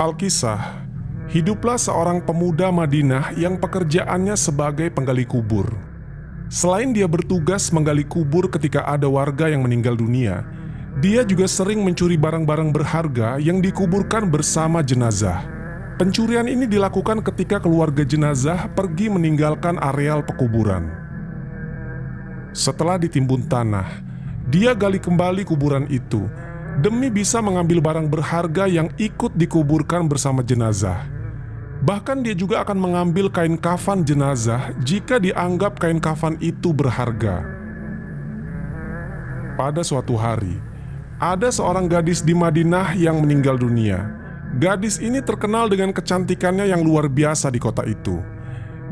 Alkisah, hiduplah seorang pemuda Madinah yang pekerjaannya sebagai penggali kubur. Selain dia bertugas menggali kubur ketika ada warga yang meninggal dunia, dia juga sering mencuri barang-barang berharga yang dikuburkan bersama jenazah. Pencurian ini dilakukan ketika keluarga jenazah pergi meninggalkan areal pekuburan. Setelah ditimbun tanah, dia gali kembali kuburan itu demi bisa mengambil barang berharga yang ikut dikuburkan bersama jenazah. Bahkan dia juga akan mengambil kain kafan jenazah jika dianggap kain kafan itu berharga. Pada suatu hari, ada seorang gadis di Madinah yang meninggal dunia. Gadis ini terkenal dengan kecantikannya yang luar biasa di kota itu.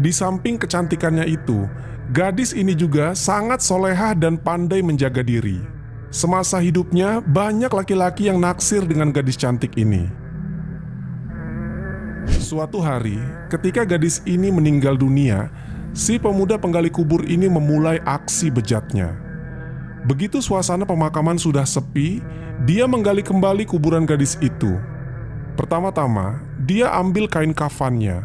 Di samping kecantikannya itu, gadis ini juga sangat solehah dan pandai menjaga diri. Semasa hidupnya, banyak laki-laki yang naksir dengan gadis cantik ini. Suatu hari, ketika gadis ini meninggal dunia, si pemuda penggali kubur ini memulai aksi bejatnya. Begitu suasana pemakaman sudah sepi, dia menggali kembali kuburan gadis itu. Pertama-tama, dia ambil kain kafannya.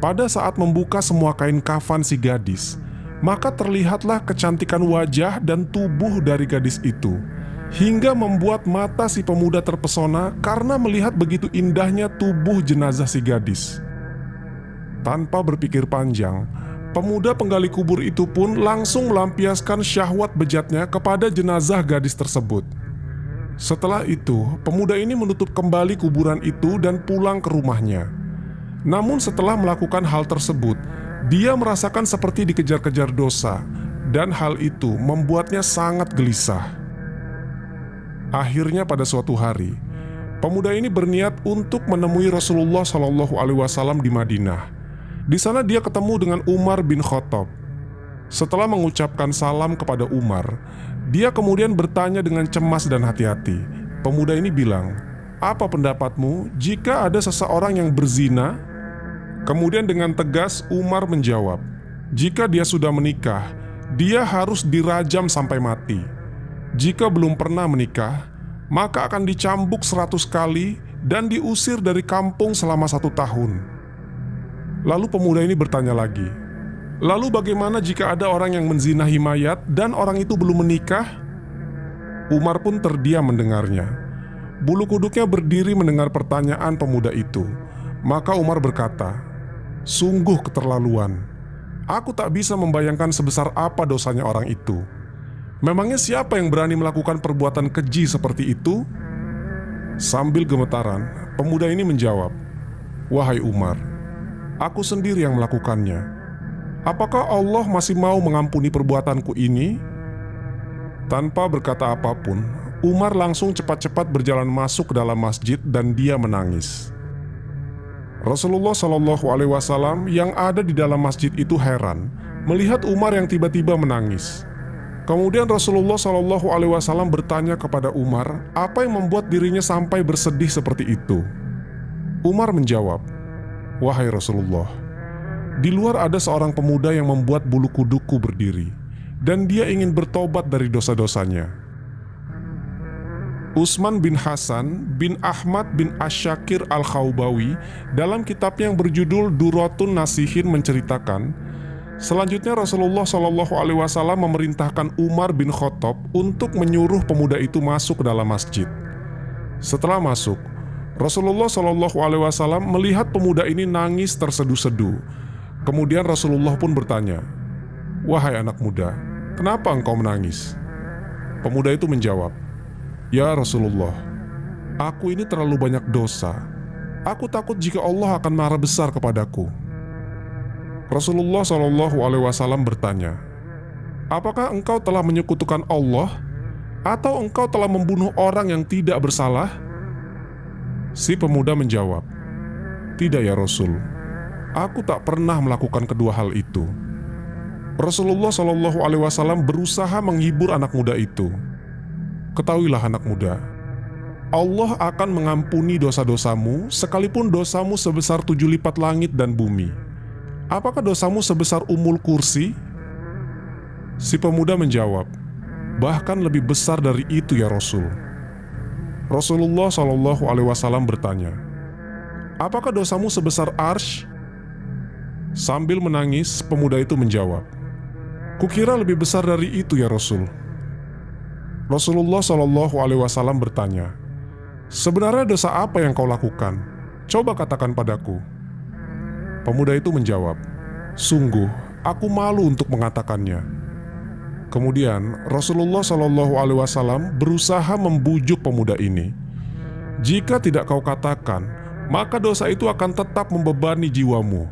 Pada saat membuka semua kain kafan si gadis, maka terlihatlah kecantikan wajah dan tubuh dari gadis itu, hingga membuat mata si pemuda terpesona karena melihat begitu indahnya tubuh jenazah si gadis. Tanpa berpikir panjang, pemuda penggali kubur itu pun langsung melampiaskan syahwat bejatnya kepada jenazah gadis tersebut. Setelah itu, pemuda ini menutup kembali kuburan itu dan pulang ke rumahnya. Namun setelah melakukan hal tersebut, dia merasakan seperti dikejar-kejar dosa, dan hal itu membuatnya sangat gelisah. Akhirnya pada suatu hari, pemuda ini berniat untuk menemui Rasulullah SAW di Madinah. Di sana dia ketemu dengan Umar bin Khattab. Setelah mengucapkan salam kepada Umar, dia kemudian bertanya dengan cemas dan hati-hati. Pemuda ini bilang, "Apa pendapatmu jika ada seseorang yang berzina?" Kemudian dengan tegas Umar menjawab, "Jika dia sudah menikah, dia harus dirajam sampai mati. Jika belum pernah menikah, maka akan dicambuk 100 kali dan diusir dari kampung selama 1 tahun." Lalu pemuda ini bertanya lagi, "Lalu bagaimana jika ada orang yang menzinahi mayat dan orang itu belum menikah?" Umar pun terdiam mendengarnya. Bulu kuduknya berdiri mendengar pertanyaan pemuda itu. Maka Umar berkata, "Sungguh keterlaluan. Aku tak bisa membayangkan sebesar apa dosanya orang itu. Memangnya siapa yang berani melakukan perbuatan keji seperti itu?" Sambil gemetaran, pemuda ini menjawab, "Wahai Umar, aku sendiri yang melakukannya. Apakah Allah masih mau mengampuni perbuatanku ini?" Tanpa berkata apapun, Umar langsung cepat-cepat berjalan masuk ke dalam masjid dan dia menangis. Rasulullah SAW yang ada di dalam masjid itu heran melihat Umar yang tiba-tiba menangis. Kemudian Rasulullah SAW bertanya kepada Umar apa yang membuat dirinya sampai bersedih seperti itu. Umar menjawab, "Wahai Rasulullah, di luar ada seorang pemuda yang membuat bulu kudukku berdiri, dan dia ingin bertobat dari dosa-dosanya." Utsman bin Hasan bin Ahmad bin Asyakir Al-Khawbawi dalam kitabnya yang berjudul Duratun Nasihin menceritakan, selanjutnya Rasulullah SAW memerintahkan Umar bin Khattab untuk menyuruh pemuda itu masuk ke dalam masjid. Setelah masuk, Rasulullah SAW melihat pemuda ini nangis terseduh-seduh. Kemudian Rasulullah pun bertanya, "Wahai anak muda, kenapa engkau menangis?" Pemuda itu menjawab, "Ya Rasulullah, aku ini terlalu banyak dosa. Aku takut jika Allah akan marah besar kepadaku." Rasulullah SAW bertanya, "Apakah engkau telah menyekutukan Allah? Atau engkau telah membunuh orang yang tidak bersalah?" Si pemuda menjawab, "Tidak ya Rasul, aku tak pernah melakukan kedua hal itu." Rasulullah SAW berusaha menghibur anak muda itu. "Ketahuilah anak muda, Allah akan mengampuni dosa-dosamu sekalipun dosamu sebesar 7 lipat langit dan bumi. Apakah dosamu sebesar Ummul Kursi?" Si pemuda menjawab, "Bahkan lebih besar dari itu ya Rasul." Rasulullah SAW bertanya, apakah dosamu sebesar arsy?" Sambil menangis, pemuda itu menjawab, "Kukira lebih besar dari itu ya Rasul." Rasulullah SAW bertanya, "Sebenarnya dosa apa yang kau lakukan? Coba katakan padaku." Pemuda itu menjawab, "Sungguh, aku malu untuk mengatakannya." Kemudian Rasulullah SAW berusaha membujuk pemuda ini. "Jika tidak kau katakan, maka dosa itu akan tetap membebani jiwamu."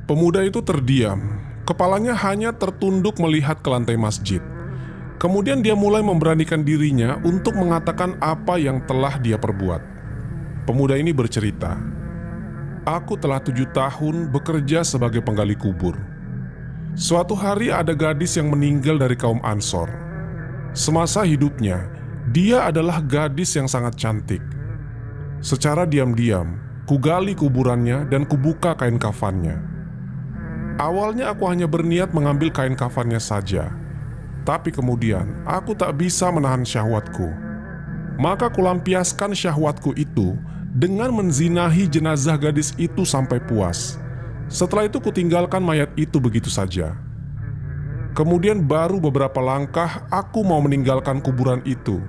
Pemuda itu terdiam, kepalanya hanya tertunduk melihat ke lantai masjid. Kemudian dia mulai memberanikan dirinya untuk mengatakan apa yang telah dia perbuat. Pemuda ini bercerita, "Aku telah 7 tahun bekerja sebagai penggali kubur. Suatu hari ada gadis yang meninggal dari kaum Ansor. Semasa hidupnya, dia adalah gadis yang sangat cantik. Secara diam-diam, kugali kuburannya dan kubuka kain kafannya. Awalnya aku hanya berniat mengambil kain kafannya saja, tapi kemudian aku tak bisa menahan syahwatku. Maka kulampiaskan syahwatku itu dengan menzinahi jenazah gadis itu sampai puas. Setelah itu kutinggalkan mayat itu begitu saja. Kemudian baru beberapa langkah aku mau meninggalkan kuburan itu.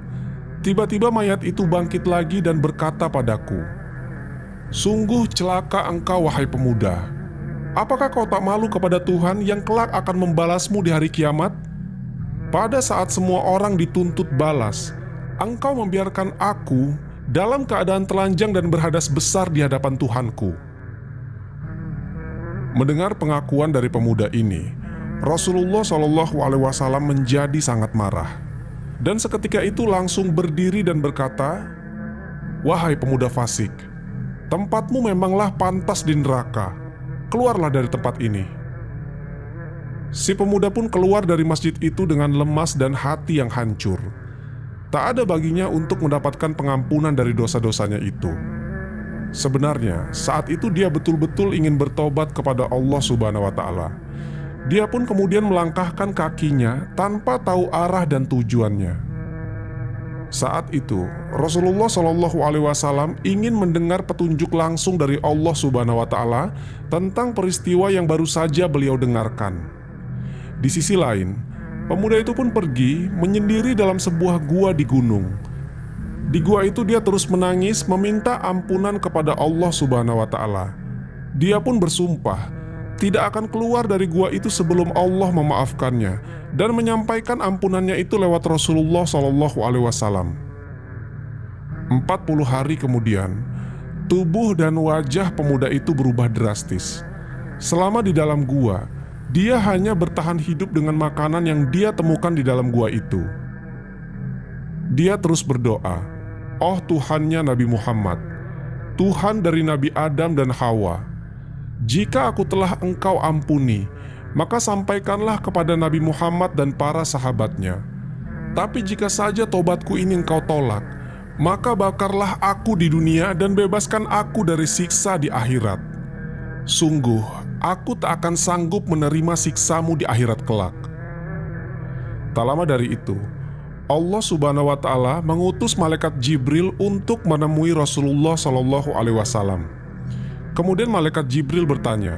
Tiba-tiba mayat itu bangkit lagi dan berkata padaku, 'Sungguh celaka engkau wahai pemuda. Apakah kau tak malu kepada Tuhan yang kelak akan membalasmu di hari kiamat? Pada saat semua orang dituntut balas, engkau membiarkan aku dalam keadaan telanjang dan berhadas besar di hadapan Tuhanku.'" Mendengar pengakuan dari pemuda ini, Rasulullah SAW menjadi sangat marah, dan seketika itu langsung berdiri dan berkata, "Wahai pemuda fasik, tempatmu memanglah pantas di neraka. Keluarlah dari tempat ini." Si pemuda pun keluar dari masjid itu dengan lemas dan hati yang hancur. Tak ada baginya untuk mendapatkan pengampunan dari dosa-dosanya itu. Sebenarnya, saat itu dia betul-betul ingin bertobat kepada Allah Subhanahu wa Ta'ala. Dia pun kemudian melangkahkan kakinya tanpa tahu arah dan tujuannya. Saat itu, Rasulullah SAW ingin mendengar petunjuk langsung dari Allah Subhanahu wa Ta'ala tentang peristiwa yang baru saja beliau dengarkan. Di sisi lain, pemuda itu pun pergi menyendiri dalam sebuah gua di gunung. Di gua itu dia terus menangis meminta ampunan kepada Allah Subhanahu wa Ta'ala. Dia pun bersumpah tidak akan keluar dari gua itu sebelum Allah memaafkannya dan menyampaikan ampunannya itu lewat Rasulullah SAW. 40 hari kemudian, tubuh dan wajah pemuda itu berubah drastis. Selama di dalam gua, dia hanya bertahan hidup dengan makanan yang dia temukan di dalam gua itu. Dia terus berdoa, "Oh Tuhannya Nabi Muhammad, Tuhan dari Nabi Adam dan Hawa, jika aku telah Engkau ampuni, maka sampaikanlah kepada Nabi Muhammad dan para sahabatnya. Tapi jika saja tobatku ini Engkau tolak, maka bakarlah aku di dunia dan bebaskan aku dari siksa di akhirat. Sungguh, aku tak akan sanggup menerima siksamu di akhirat kelak." Tak lama dari itu, Allah Subhanahu wa Ta'ala mengutus malaikat Jibril untuk menemui Rasulullah SAW. Kemudian malaikat Jibril bertanya,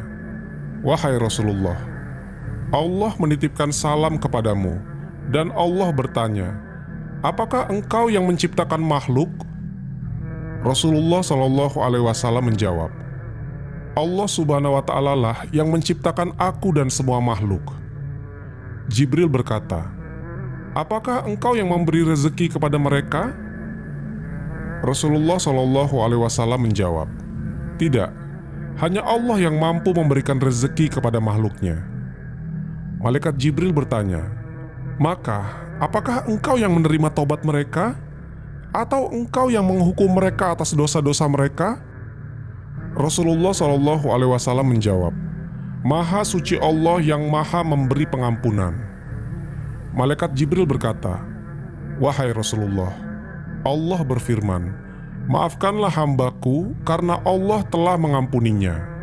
"Wahai Rasulullah, Allah menitipkan salam kepadamu." Dan Allah bertanya, "Apakah engkau yang menciptakan makhluk?" Rasulullah SAW menjawab, "Allah Subhanahu wa Ta'ala lah yang menciptakan aku dan semua makhluk." Jibril berkata, "Apakah engkau yang memberi rezeki kepada mereka?" Rasulullah SAW menjawab, "Tidak, hanya Allah yang mampu memberikan rezeki kepada makhluknya." Malaikat Jibril bertanya, "Maka, apakah engkau yang menerima tobat mereka? Atau engkau yang menghukum mereka atas dosa-dosa mereka?" Rasulullah SAW menjawab, "Maha suci Allah yang maha memberi pengampunan." Malaikat Jibril berkata, "Wahai Rasulullah, Allah berfirman, 'Maafkanlah hambaku karena Allah telah mengampuninya.'"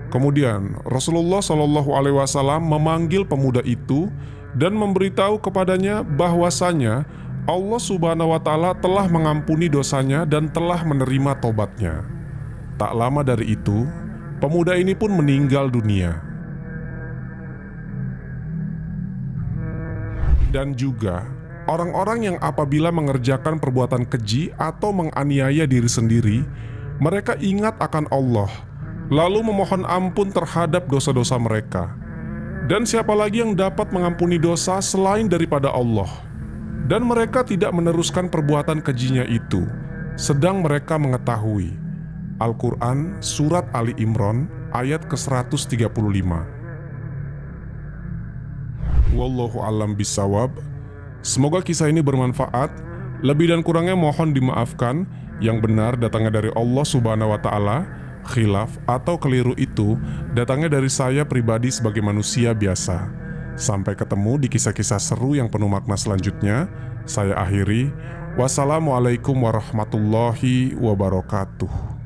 Kemudian Rasulullah SAW memanggil pemuda itu dan memberitahu kepadanya bahwasanya Allah Subhanahu wa Ta'ala telah mengampuni dosanya dan telah menerima tobatnya. Tak lama dari itu, pemuda ini pun meninggal dunia. Dan juga orang-orang yang apabila mengerjakan perbuatan keji atau menganiaya diri sendiri, mereka ingat akan Allah, lalu memohon ampun terhadap dosa-dosa mereka. Dan siapa lagi yang dapat mengampuni dosa selain daripada Allah? Dan mereka tidak meneruskan perbuatan kejinya itu, sedang mereka mengetahui. Al-Quran Surat Ali Imran ayat ke-135. Wallahu a'lam bishawab. Semoga kisah ini bermanfaat. Lebih dan kurangnya mohon dimaafkan. Yang benar datangnya dari Allah Subhanahu wa Ta'ala. Khilaf atau keliru itu datangnya dari saya pribadi sebagai manusia biasa. Sampai ketemu di kisah-kisah seru yang penuh makna selanjutnya. Saya akhiri. Wassalamualaikum warahmatullahi wabarakatuh.